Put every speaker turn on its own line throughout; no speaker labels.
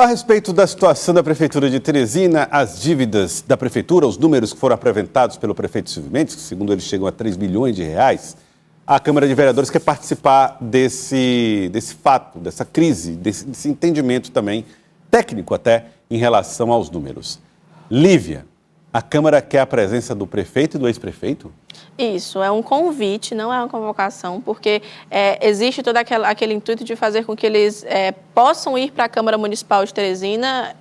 A respeito da situação da Prefeitura de Teresina, as dívidas da Prefeitura, os números que foram apresentados pelo prefeito Silvio Mendes, que segundo ele chegam a 3 milhões de reais, a Câmara de Vereadores quer participar desse fato, dessa crise, desse entendimento também, técnico até, em relação aos números. Lívia, a Câmara quer a presença do prefeito e do ex-prefeito?
Isso, é um convite, não é uma convocação, porque existe todo aquele intuito de fazer com que eles possam ir para a Câmara Municipal de Teresina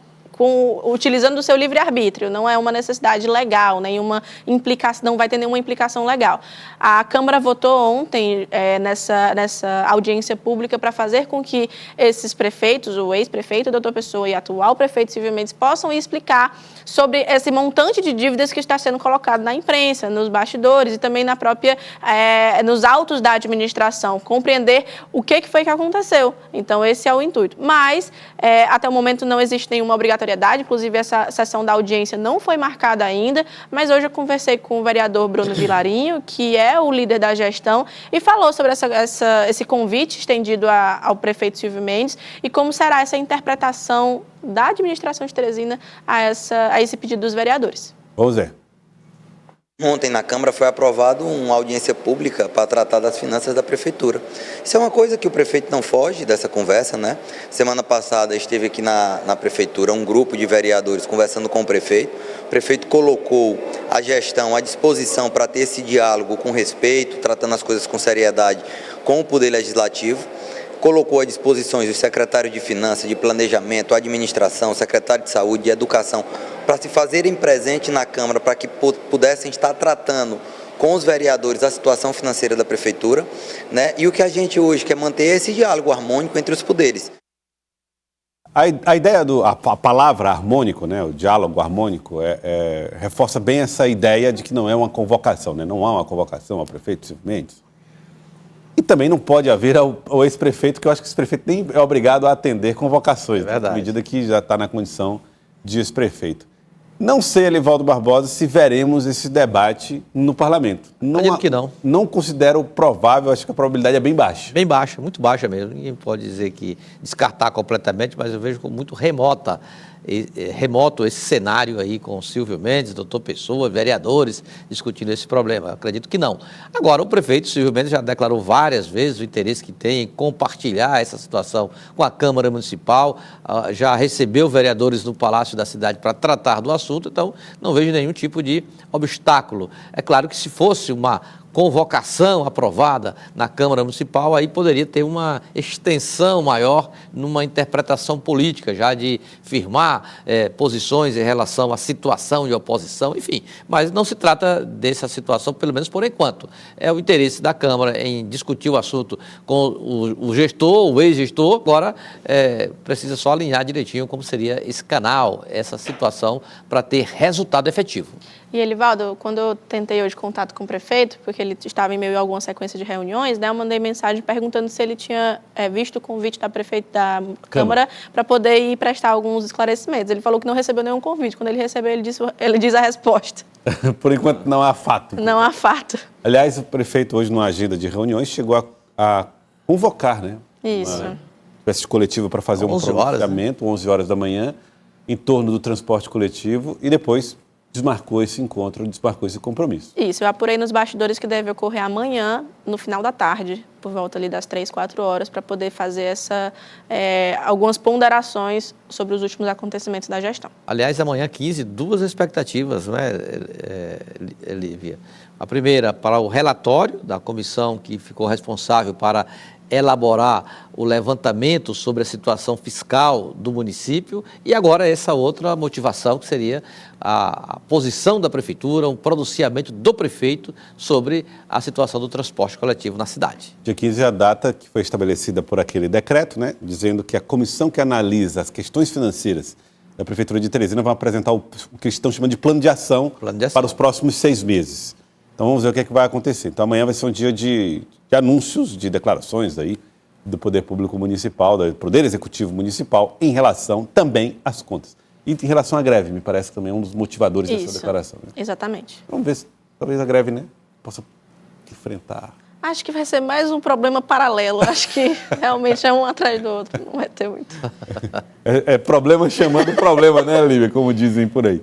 utilizando o seu livre-arbítrio, não é uma necessidade legal, nenhuma implicação, não vai ter nenhuma implicação legal. A Câmara votou ontem nessa audiência pública para fazer com que esses prefeitos, o ex-prefeito Doutor Pessoa e atual prefeito Silvio Mendes, possam explicar sobre esse montante de dívidas que está sendo colocado na imprensa, nos bastidores e também nos autos da administração, compreender o que foi que aconteceu. Então, esse é o intuito. Mas, até o momento, não existe nenhuma obrigatoriedade. Inclusive, essa sessão da audiência não foi marcada ainda, mas hoje eu conversei com o vereador Bruno Vilarinho, que é o líder da gestão, e falou sobre esse convite estendido ao prefeito Silvio Mendes e como será essa interpretação da administração de Teresina a esse pedido dos vereadores.
Vamos ver.
Ontem na Câmara foi aprovado uma audiência pública para tratar das finanças da Prefeitura. Isso é uma coisa que o prefeito não foge dessa conversa, né? Semana passada esteve aqui na Prefeitura um grupo de vereadores conversando com o prefeito. O prefeito colocou a gestão à disposição para ter esse diálogo com respeito, tratando as coisas com seriedade com o Poder Legislativo. Colocou à disposição os secretários de Finanças, de Planejamento, Administração, secretário de Saúde, de Educação, para se fazerem presente na Câmara, para que pudessem estar tratando com os vereadores a situação financeira da Prefeitura, né? E o que a gente hoje quer manter é esse diálogo harmônico entre os poderes.
A ideia a palavra harmônico, né, o diálogo harmônico, reforça bem essa ideia de que não é uma convocação, né? Não há uma convocação ao prefeito Silvio Mendes. E também não pode haver ao ex-prefeito, que eu acho que esse prefeito nem é obrigado a atender convocações, à medida que já está na condição de ex-prefeito. Não sei, Elivaldo Barbosa, se veremos esse debate no parlamento.
Acredito que não.
Não considero provável, acho que a probabilidade é bem baixa.
Bem baixa, muito baixa mesmo. Ninguém pode dizer que descartar completamente, mas eu vejo como muito remoto esse cenário aí com Silvio Mendes, Doutor Pessoa, vereadores discutindo esse problema. Eu acredito que não. Agora, o prefeito Silvio Mendes já declarou várias vezes o interesse que tem em compartilhar essa situação com a Câmara Municipal, já recebeu vereadores no Palácio da Cidade para tratar do assunto, então não vejo nenhum tipo de obstáculo. É claro que se fosse uma convocação aprovada na Câmara Municipal, aí poderia ter uma extensão maior numa interpretação política, já de firmar posições em relação à situação de oposição, enfim. Mas não se trata dessa situação, pelo menos por enquanto. É o interesse da Câmara em discutir o assunto com o gestor, o ex-gestor. Agora, precisa só alinhar direitinho como seria esse canal, essa situação, para ter resultado efetivo.
E, Elivaldo, quando eu tentei hoje contato com o prefeito, porque ele estava em meio a alguma sequência de reuniões, né, eu mandei mensagem perguntando se ele tinha visto o convite da Câmara para poder ir prestar alguns esclarecimentos. Ele falou que não recebeu nenhum convite. Quando ele recebeu, ele diz a resposta.
Por enquanto, não há fato.
Não há fato.
Aliás, o prefeito hoje, numa agenda de reuniões, chegou a convocar, né?
Isso.
Uma espécie de coletiva para fazer um pronunciamento, 11 horas da manhã, em torno do transporte coletivo e depois desmarcou esse encontro, desmarcou esse compromisso.
Isso, eu apurei nos bastidores que deve ocorrer amanhã, no final da tarde, por volta ali das 3, 4 horas, para poder fazer algumas ponderações sobre os últimos acontecimentos da gestão.
Aliás, amanhã 15, duas expectativas, né, Lívia? A primeira, para o relatório da comissão que ficou responsável para elaborar o levantamento sobre a situação fiscal do município e agora essa outra motivação que seria a posição da prefeitura, um pronunciamento do prefeito sobre a situação do transporte coletivo na cidade.
Dia 15 é a data que foi estabelecida por aquele decreto, né, dizendo que a comissão que analisa as questões financeiras da Prefeitura de Teresina vai apresentar o que eles estão chamando de plano de ação para os próximos 6 meses. Então vamos ver o que é que vai acontecer. Então amanhã vai ser um dia de anúncios, de declarações aí do Poder Público Municipal, do Poder Executivo Municipal, em relação também às contas. E em relação à greve, me parece que também é um dos motivadores dessa declaração. Né?
Exatamente.
Vamos ver se talvez a greve, né, possa enfrentar
Acho que vai ser mais um problema paralelo. Acho que realmente é um atrás do outro. Não vai ter muito.
É problema chamando problema, né, Lívia? Como dizem por aí.